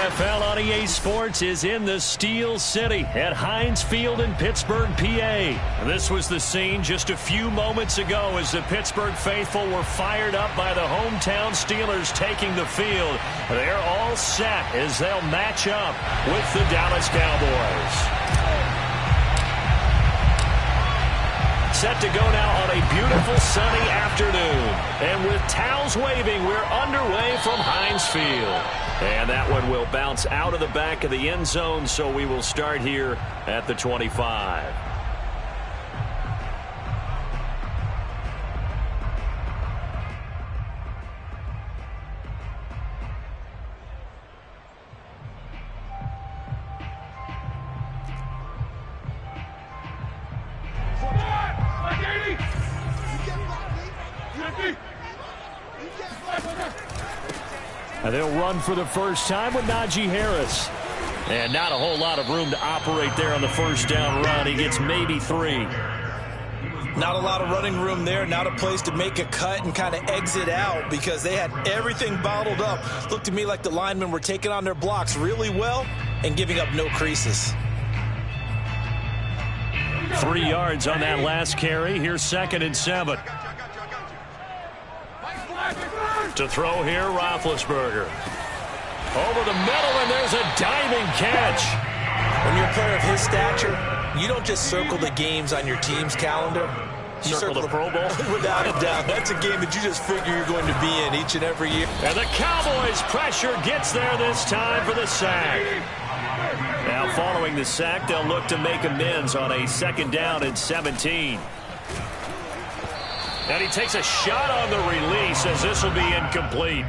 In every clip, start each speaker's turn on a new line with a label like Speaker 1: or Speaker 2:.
Speaker 1: NFL on EA Sports is in the Steel City at Heinz Field in Pittsburgh, PA. This was the scene just a few moments ago as the Pittsburgh faithful were fired up by the hometown Steelers taking the field. They're all set as they'll match up with the Dallas Cowboys. Set to go now on a beautiful sunny afternoon. And with towels waving, we're underway from Heinz Field. And that one will bounce out of the back of the end zone, so we will start here at the 25. And they'll run for the first time with Najee Harris. And not a whole lot of room to operate there on the first down run. He gets maybe 3.
Speaker 2: Not a lot of running room there. Not a place to make a cut and kind of exit out because they had everything bottled up. Looked to me like the linemen were taking on their blocks really well and giving up no creases.
Speaker 1: 3 yards on that last carry. Here's 2nd and 7. To throw here, Roethlisberger. Over the middle, and there's a diving catch.
Speaker 2: When you're a player of his stature, you don't just circle the games on your team's calendar. You
Speaker 1: circle the Pro Bowl?
Speaker 2: Without a doubt. That's a game that you just figure you're going to be in each and every year.
Speaker 1: And the Cowboys' pressure gets there this time for the sack. Now, following the sack, they'll look to make amends on a 2nd down and 17. And he takes a shot on the release as this will be incomplete.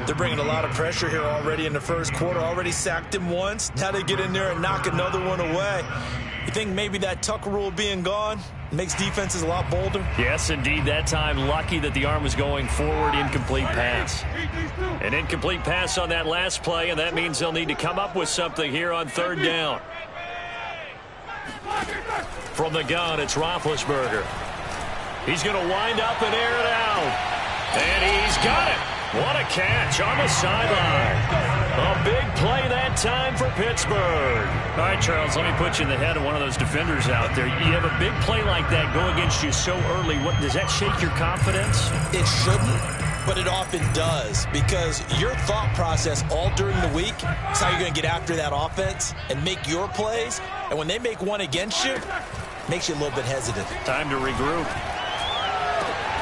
Speaker 2: They're bringing a lot of pressure here already in the first quarter. Already sacked him once. Now they get in there and knock another one away. You think maybe that Tucker rule being gone makes defenses a lot bolder?
Speaker 1: Yes, indeed. That time, lucky that the arm was going forward. Incomplete pass. An incomplete pass on that last play, and that means they'll need to come up with something here on 3rd down. From the gun, it's Roethlisberger. He's going to wind up and air it out. And he's got it. What a catch on the sideline. A big play that time for Pittsburgh. All right, Charles, let me put you in the head of one of those defenders out there. You have a big play like that go against you so early. Does that shake your confidence?
Speaker 2: It shouldn't, but it often does because your thought process all during the week is how you're going to get after that offense and make your plays. And when they make one against you, it makes you a little bit hesitant.
Speaker 1: Time to regroup.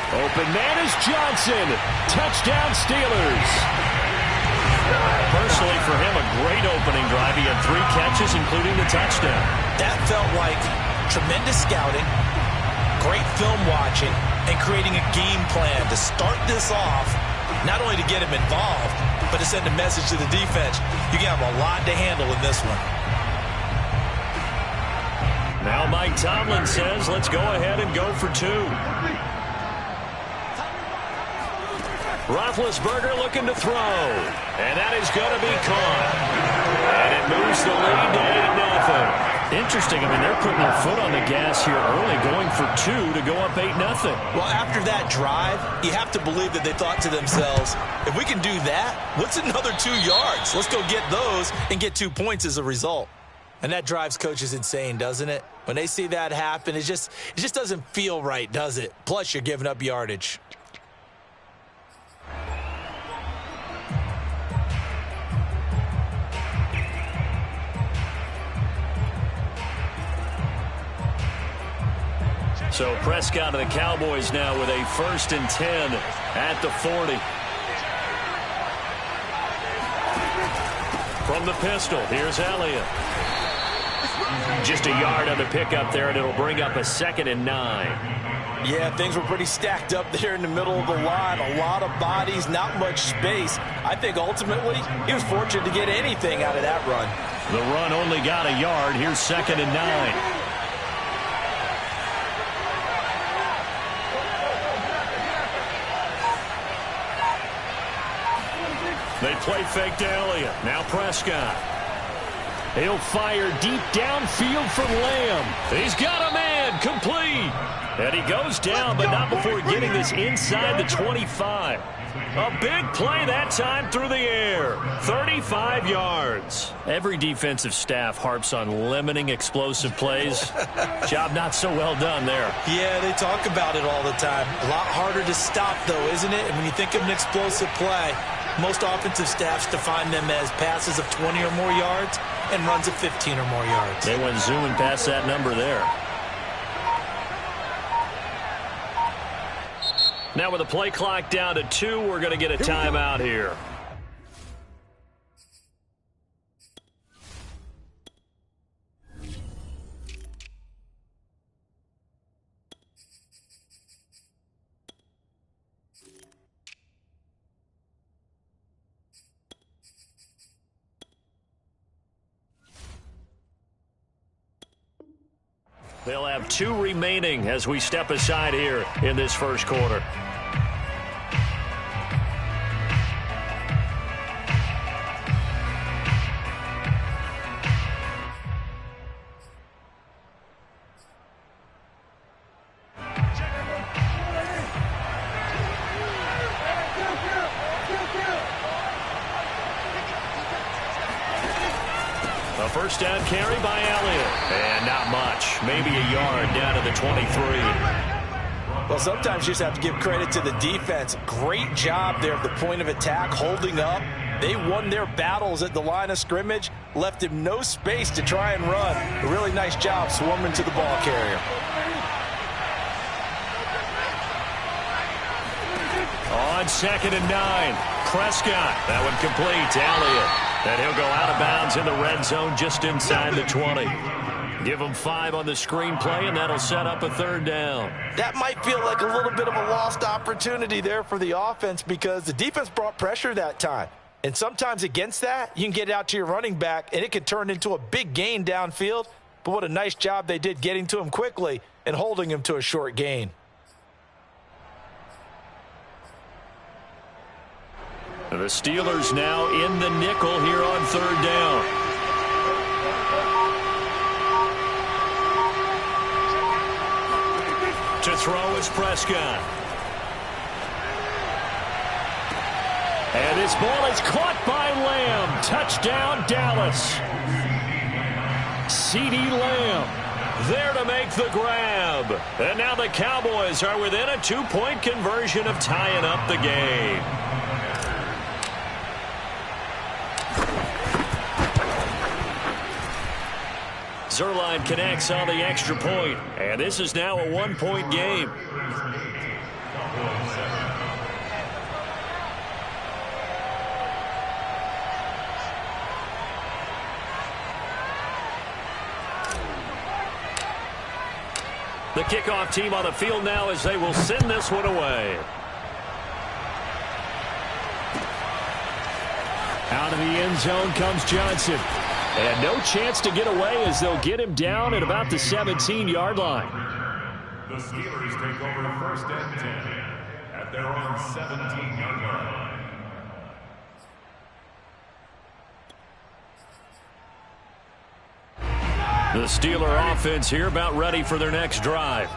Speaker 1: Open man is Johnson. Touchdown Steelers. Personally, for him, a great opening drive. He had 3 catches, including the touchdown.
Speaker 2: That felt like tremendous scouting, great film watching, and creating a game plan to start this off, not only to get him involved, but to send a message to the defense. You have a lot to handle in this one.
Speaker 1: Now Mike Tomlin says, let's go ahead and go for 2. Roethlisberger looking to throw. And that is going to be caught. And it moves the lead to 8-0. Interesting. I mean, they're putting their foot on the gas here early, going for 2 to go up 8-0.
Speaker 2: Well, after that drive, you have to believe that they thought to themselves, if we can do that, what's another 2 yards? Let's go get those and get 2 points as a result. And that drives coaches insane, doesn't it? When they see that happen, it just doesn't feel right, does it? Plus, you're giving up yardage.
Speaker 1: So Prescott and the Cowboys now with a 1st and 10 at the 40. From the pistol, here's Elliott. Just a yard on the pickup there, and it'll bring up a 2nd and 9.
Speaker 2: Yeah, things were pretty stacked up there in the middle of the line. A lot of bodies, not much space. I think ultimately he was fortunate to get anything out of that run.
Speaker 1: The run only got a yard. Here's 2nd and 9. They play fake to Elliott. Now Prescott. He'll fire deep downfield from Lamb. He's got a man, complete. And he goes down, but not before getting this inside the 25. A big play that time through the air. 35 yards. Every defensive staff harps on limiting explosive plays. Job not so well done there.
Speaker 2: Yeah, they talk about it all the time. A lot harder to stop, though, isn't it? And when you think of an explosive play, most offensive staffs define them as passes of 20 or more yards and runs of 15 or more yards.
Speaker 1: They went zooming past that number there. Now with the play clock down to 2, we're going to get a timeout here. They'll have 2 remaining as we step aside here in this first quarter. A first down carry by Elliott. And not much. Maybe a yard down to the 23.
Speaker 2: Well, sometimes you just have to give credit to the defense. Great job there at the point of attack, holding up. They won their battles at the line of scrimmage, left him no space to try and run. A really nice job swarming to the ball carrier.
Speaker 1: On 2nd and 9, Prescott. That one complete to Elliott. And he'll go out of bounds in the red zone just inside the 20. Give him 5 on the screenplay, and that'll set up a 3rd down.
Speaker 2: That might feel like a little bit of a lost opportunity there for the offense because the defense brought pressure that time. And sometimes against that, you can get out to your running back, and it could turn into a big gain downfield. But what a nice job they did getting to him quickly and holding him to a short gain.
Speaker 1: The Steelers now in the nickel here on 3rd down. To throw is Prescott. And this ball is caught by Lamb. Touchdown, Dallas. CeeDee Lamb there to make the grab. And now the Cowboys are within a 2-point conversion of tying up the game. Zerline connects on the extra point, and this is now a 1-point game. The kickoff team on the field now as they will send this one away. Out of the end zone comes Johnson. And no chance to get away as they'll get him down at about the 17-yard line.
Speaker 3: The Steelers take over 1st and 10 at their own 17-yard line.
Speaker 1: The Steeler offense here about ready for their next drive.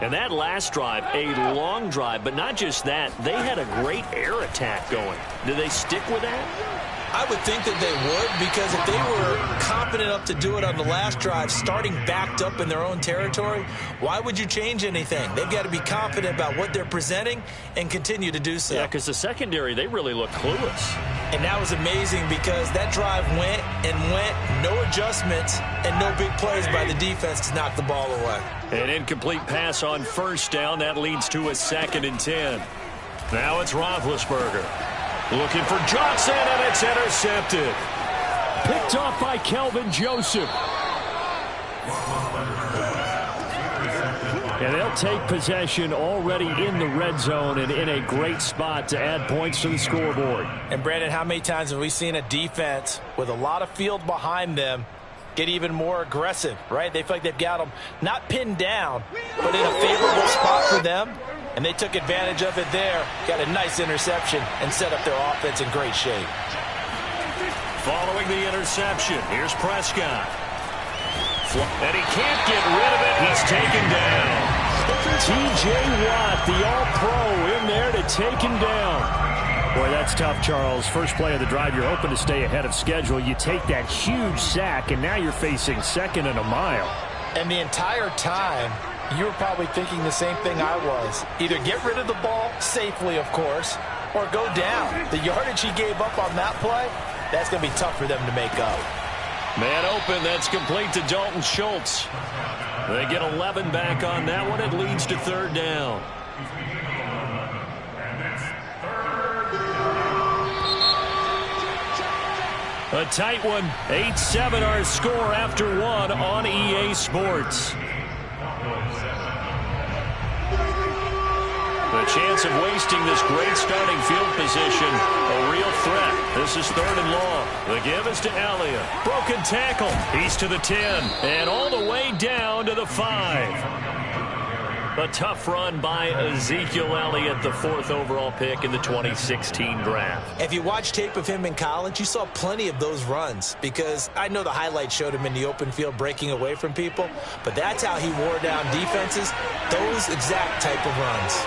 Speaker 1: And that last drive, a long drive, but not just that. They had a great air attack going. Do they stick with that?
Speaker 2: I would think that they would, because if they were confident enough to do it on the last drive, starting backed up in their own territory, why would you change anything? They've got to be confident about what they're presenting and continue to do so.
Speaker 1: Yeah, because the secondary, they really look clueless.
Speaker 2: And that was amazing because that drive went and went, no adjustments, and no big plays by the defense to knock the ball away.
Speaker 1: An incomplete pass on 1st down. That leads to a 2nd and 10. Now it's Roethlisberger. Looking for Johnson, and it's intercepted. Picked off by Kelvin Joseph. And they'll take possession already in the red zone and in a great spot to add points to the scoreboard.
Speaker 2: And, Brandon, how many times have we seen a defense with a lot of field behind them get even more aggressive, right? They feel like they've got them not pinned down, but in a favorable spot for them. And they took advantage of it there, got a nice interception, and set up their offense in great shape.
Speaker 1: following the interception. Here's Prescott. And he can't get rid of it. He's taken down. T.J. Watt, the All-Pro, in there to take him down.
Speaker 4: Boy, that's tough, Charles. First play of the drive, you're hoping to stay ahead of schedule. You take that huge sack, and now you're facing second and a mile.
Speaker 5: And the entire time, you were probably thinking the same thing I was. Either get rid of the ball, safely, of course, or go down. The yardage he gave up on that play, that's going to be tough for them to make up.
Speaker 1: Man open, that's complete to Dalton Schultz. They get 11 back on that one. It leads to third down. A tight one. 8-7 our score after one on EA Sports. The chance of wasting this great starting field position, a real threat. This is third and long. The give is to Elliott. Broken tackle. He's to the 10. And all the way down to the 5. A tough run by Ezekiel Elliott, the 4th overall pick in the 2016 draft.
Speaker 2: If you watch tape of him in college, you saw plenty of those runs, because I know the highlights showed him in the open field breaking away from people, but that's how he wore down defenses, those exact type of runs.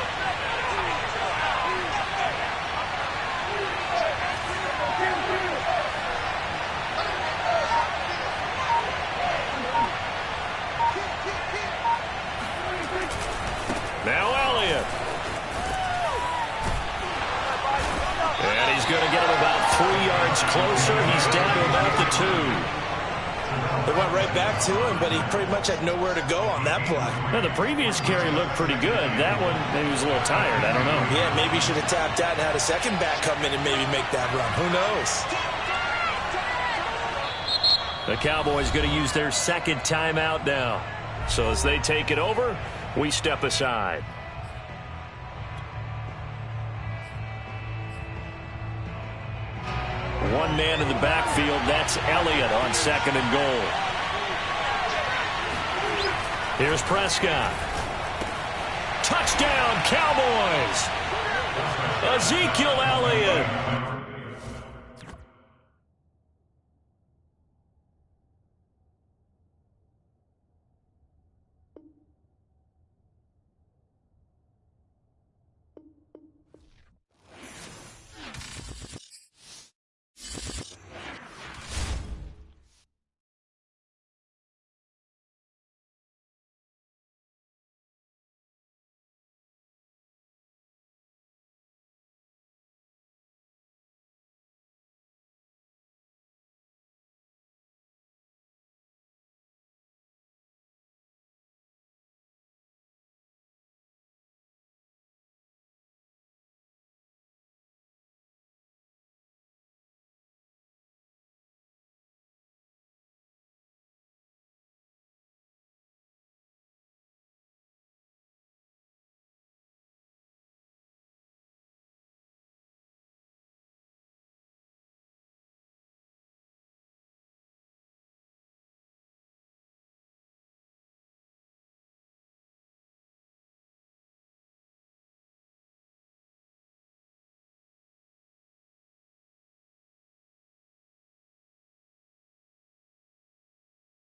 Speaker 1: Now Elliott. And he's going to get him about 3 yards closer. He's down to about the 2.
Speaker 2: They went right back to him, but he pretty much had nowhere to go on that play.
Speaker 4: Now, the previous carry looked pretty good. That one, maybe he was a little tired. I don't know.
Speaker 2: Yeah, maybe he should have tapped out and had a second back come in and maybe make that run. Who knows?
Speaker 1: The Cowboys going to use their second timeout now. So as they take it over, we step aside. One man in the backfield, that's Elliott on second and goal. Here's Prescott. Touchdown, Cowboys! Ezekiel Elliott